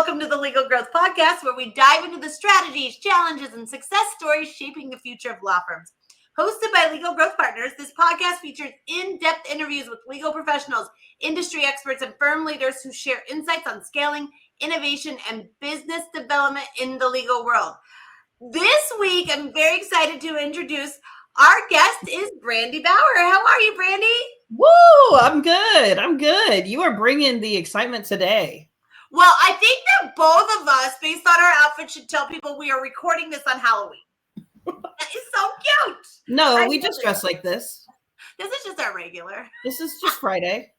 welcome to the Legal Growth Podcast, where we dive into the strategies, challenges, and success stories shaping the future of law firms. Hosted by Legal Growth Partners, this podcast features in-depth interviews with legal professionals, industry experts, and firm leaders who share insights on scaling, innovation, and business development in the legal world. This week, I'm very excited to introduce our guest is Brandee Bower. How are you, Brandee? Woo! I'm good. You are bringing the excitement today. Well, I think that both of us, based on our outfit, should tell people we are recording this on Halloween. That is so cute. No, we just dress like this. This is just our regular. This is just Friday.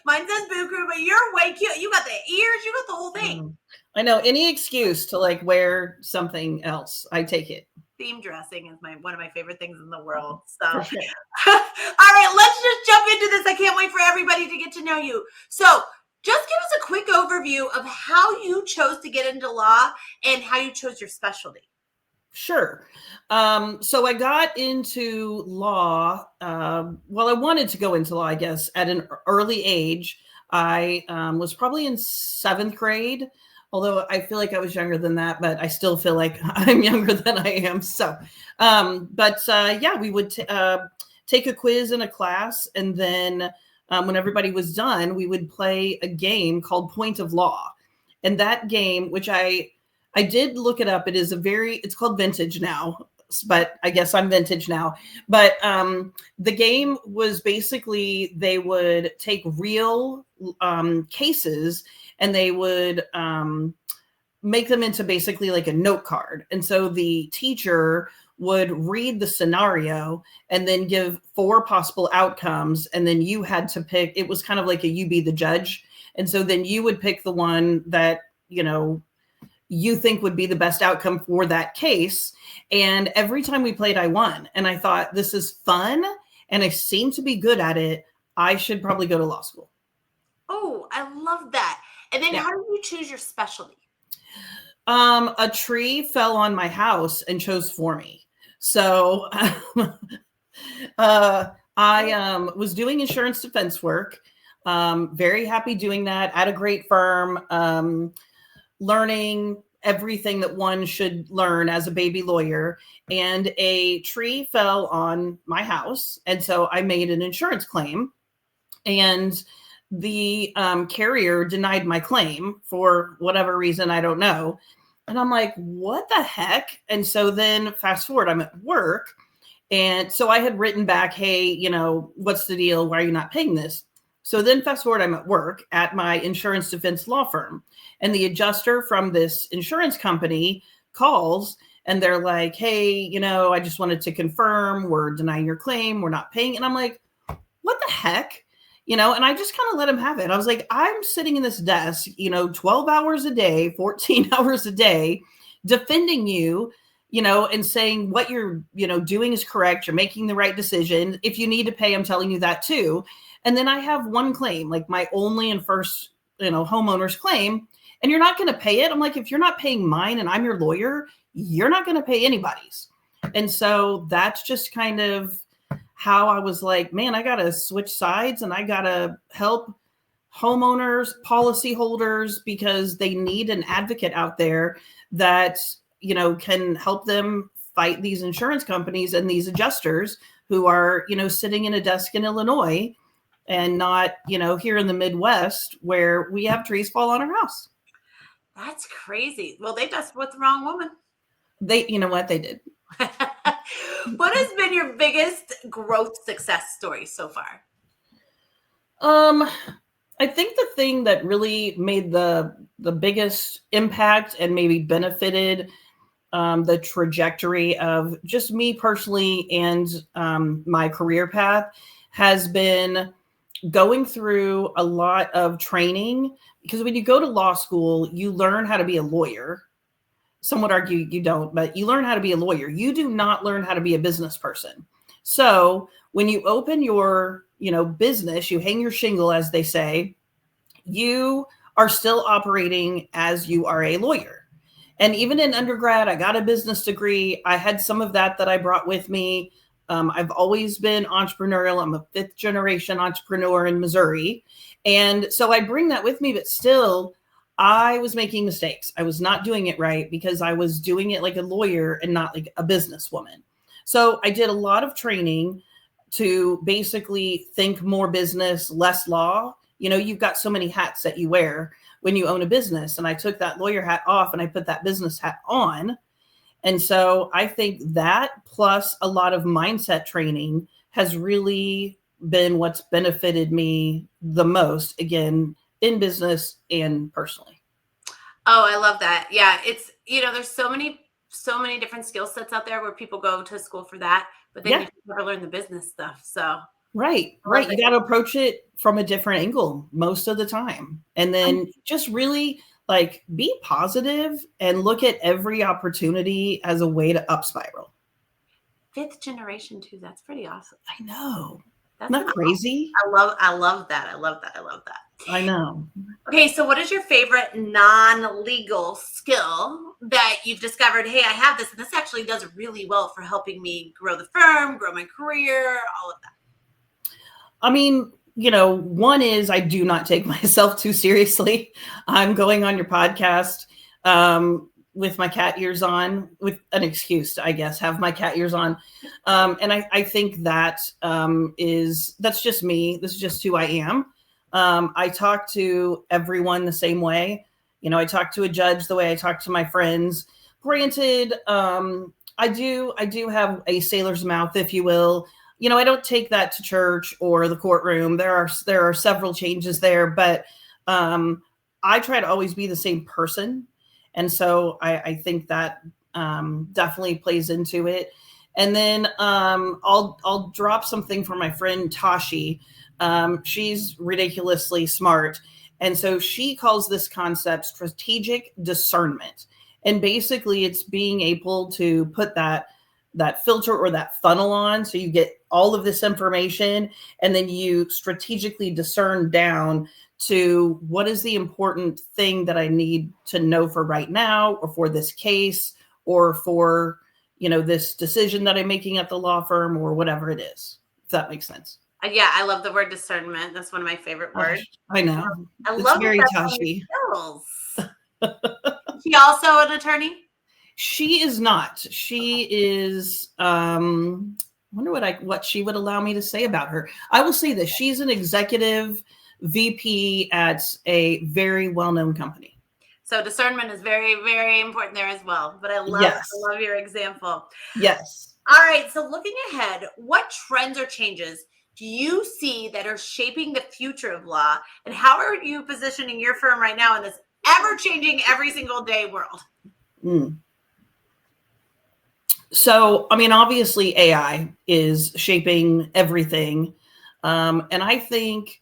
Mine says Boo Crew, but you're way cute. You got the ears. You got the whole thing. I know. Any excuse to wear something else, I take it. Theme dressing is one of my favorite things in the world. So, all right, let's just jump into this. I can't wait for everybody to get to know you. So, just give us a quick overview of how you chose to get into law and how you chose your specialty. Sure. So I got into law. I wanted to go into law, I guess, at an early age. I was probably in 7th grade, although I feel like I was younger than that, but I still feel like I'm younger than I am. So, we would take a quiz in a class, and then when everybody was done, we would play a game called Point of Law. And that game, which I did look it up, it's called Vintage now, but I guess I'm vintage now. But the game was basically, they would take real cases and they would make them into basically like a note card. And so the teacher would read the scenario and then give 4 possible outcomes. And then you had to pick, it was kind of like you be the judge. And so then you would pick the one that, you think would be the best outcome for that case. And every time we played, I won. And I thought, this is fun. And I seem to be good at it. I should probably go to law school. Oh, I love that. And then how did you choose your specialty? A tree fell on my house and chose for me. So I was doing insurance defense work. Very happy doing that at a great firm, learning everything that one should learn as a baby lawyer. And a tree fell on my house. And so I made an insurance claim. And the carrier denied my claim for whatever reason, I don't know. And I'm like, what the heck? And so then fast forward, I'm at work. And so I had written back, hey, what's the deal? Why are you not paying this? So then fast forward, I'm at work at my insurance defense law firm. And the adjuster from this insurance company calls and they're like, hey, I just wanted to confirm we're denying your claim. We're not paying. And I'm like, what the heck? And I just kind of let him have it. I was like, I'm sitting in this desk, 12 hours a day, 14 hours a day, defending you, and saying what you're, doing is correct. You're making the right decision. If you need to pay, I'm telling you that too. And then I have one claim, like my only and first, homeowners claim, and you're not going to pay it. I'm like, if you're not paying mine and I'm your lawyer, you're not going to pay anybody's. And so that's just kind of how I was like, man, I got to switch sides and I got to help homeowners, policyholders, because they need an advocate out there that, can help them fight these insurance companies and these adjusters who are, sitting in a desk in Illinois and not, here in the Midwest where we have trees fall on our house. That's crazy. Well, they just with the wrong woman. They did. What has been your biggest growth success story so far? I think the thing that really made the biggest impact and maybe benefited the trajectory of just me personally and my career path has been going through a lot of training, because when you go to law school, you learn how to be a lawyer. Some would argue you don't, but you learn how to be a lawyer. You do not learn how to be a business person. So when you open your, business, you hang your shingle, as they say, you are still operating as you are a lawyer. And even in undergrad, I got a business degree. I had some of that I brought with me. I've always been entrepreneurial. I'm a 5th generation entrepreneur in Missouri. And so I bring that with me, but still I was making mistakes. I was not doing it right because I was doing it like a lawyer and not like a businesswoman. So I did a lot of training to basically think more business, less law. You've got so many hats that you wear when you own a business. And I took that lawyer hat off and I put that business hat on. And so I think that plus a lot of mindset training has really been what's benefited me the most, again, in business and personally. Oh, I love that. Yeah. It's, there's so many different skill sets out there where people go to school for that, but then you never learn the business stuff. So Right. You got to approach it from a different angle most of the time. And then just really like be positive and look at every opportunity as a way to up spiral. 5th generation too. That's pretty awesome. I know. That's not crazy. I love that. I know. Okay. So what is your favorite non-legal skill that you've discovered? Hey, I have this, and this actually does really well for helping me grow the firm, grow my career, all of that. I mean, one is I do not take myself too seriously. I'm going on your podcast with my cat ears on, with an excuse to, I guess, have my cat ears on. And I think that's just me. This is just who I am. I talk to everyone the same way. I talk to a judge the way I talk to my friends. Granted, I do have a sailor's mouth, if you will. I don't take that to church or the courtroom. There are several changes there, but I try to always be the same person. And so I think that definitely plays into it. And then I'll drop something for my friend Tashi. She's ridiculously smart. And so she calls this concept strategic discernment. And basically it's being able to put that filter or that funnel on. So you get all of this information and then you strategically discern down to what is the important thing that I need to know for right now, or for this case, or for, this decision that I'm making at the law firm, or whatever it is, if that makes sense. Yeah. I love the word discernment. That's one of my favorite words. I know. I it's love very Tashi. She also an attorney? She is not. She is, I wonder what she would allow me to say about her. I will say this. She's an executive VP at a very well-known company. So discernment is very, very important there as well. But I love your example. Yes. All right. So looking ahead, what trends or changes do you see that are shaping the future of law? And how are you positioning your firm right now in this ever-changing, every single day world? So, I mean, obviously AI is shaping everything. And I think,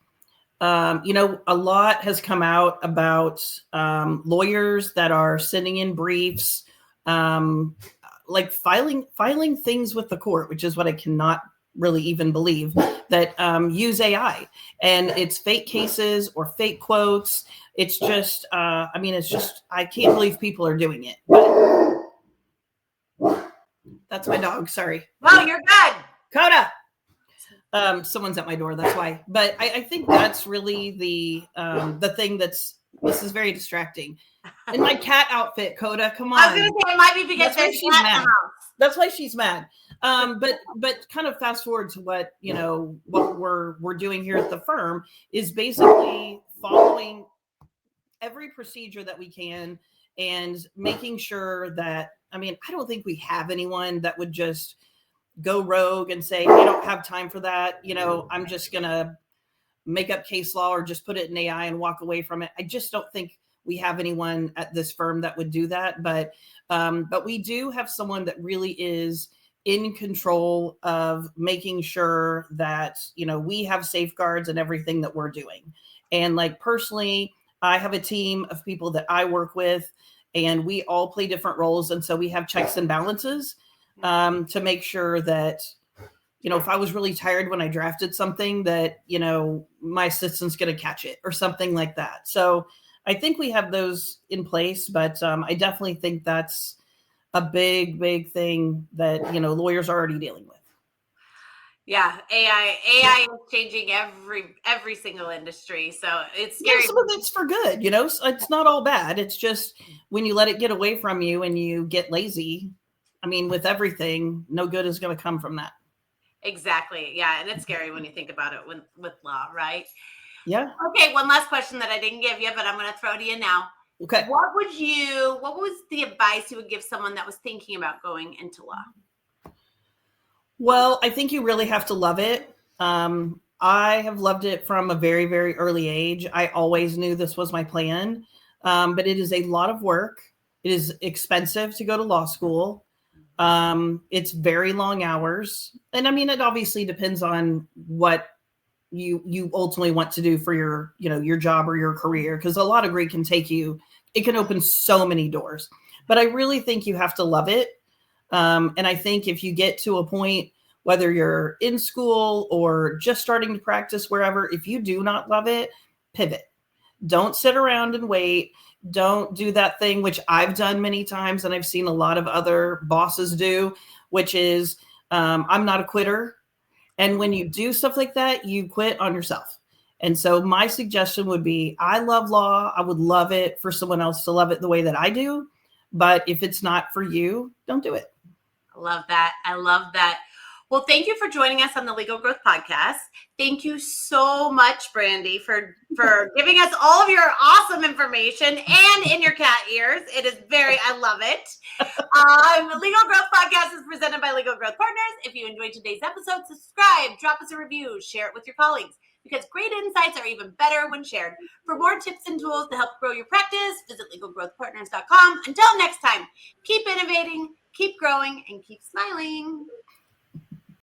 a lot has come out about lawyers that are sending in briefs, like filing things with the court, which is what I cannot really even believe, that use AI. And it's fake cases or fake quotes. It's just, I can't believe people are doing it. That's my dog. Sorry. Wow, you're good. Coda. Someone's at my door. That's why. But I think that's really the thing this is very distracting. In my cat outfit, Coda, come on. I was going to say it might be because there's she's mad. That's why she's mad. But kind of fast forward to what we're doing here at the firm is basically following every procedure that we can and making sure that, I don't think we have anyone that would just go rogue and say, I don't have time for that. I'm just going to make up case law or just put it in AI and walk away from it. I just don't think we have anyone at this firm that would do that. But we do have someone that really is in control of making sure that, we have safeguards in everything that we're doing. And like personally, I have a team of people that I work with, and we all play different roles. And so we have checks and balances to make sure that, if I was really tired when I drafted something, that, my assistant's going to catch it or something like that. So I think we have those in place, but I definitely think that's a big, big thing that, lawyers are already dealing with. Yeah, AI is changing every single industry, so it's Yeah, scary. some of it's for good, so it's not all bad. It's just when you let it get away from you and you get lazy, I mean, with everything, no good is going to come from that. Exactly. Yeah, and it's scary when you think about it with law, right? Yeah. Okay, one last question that I didn't give you, but I'm going to throw to you now. Okay. What was the advice you would give someone that was thinking about going into law? Well, I think you really have to love it. I have loved it from a very, very early age. I always knew this was my plan, but it is a lot of work. It is expensive to go to law school. It's very long hours. And I mean, it obviously depends on what you ultimately want to do for your job or your career, because a law degree it can open so many doors. But I really think you have to love it. And I think if you get to a point, whether you're in school or just starting to practice wherever, if you do not love it, pivot. Don't sit around and wait. Don't do that thing, which I've done many times and I've seen a lot of other bosses do, which is I'm not a quitter. And when you do stuff like that, you quit on yourself. And so my suggestion would be, I love law. I would love it for someone else to love it the way that I do. But if it's not for you, don't do it. I love that. I love that. Well, thank you for joining us on the Legal Growth Podcast. Thank you so much, Brandee, for giving us all of your awesome information and in your cat ears. I love it. Legal Growth Podcast is presented by Legal Growth Partners. If you enjoyed today's episode, subscribe, drop us a review, share it with your colleagues, because great insights are even better when shared. For more tips and tools to help grow your practice, visit legalgrowthpartners.com. Until next time, keep innovating, keep growing, and keep smiling.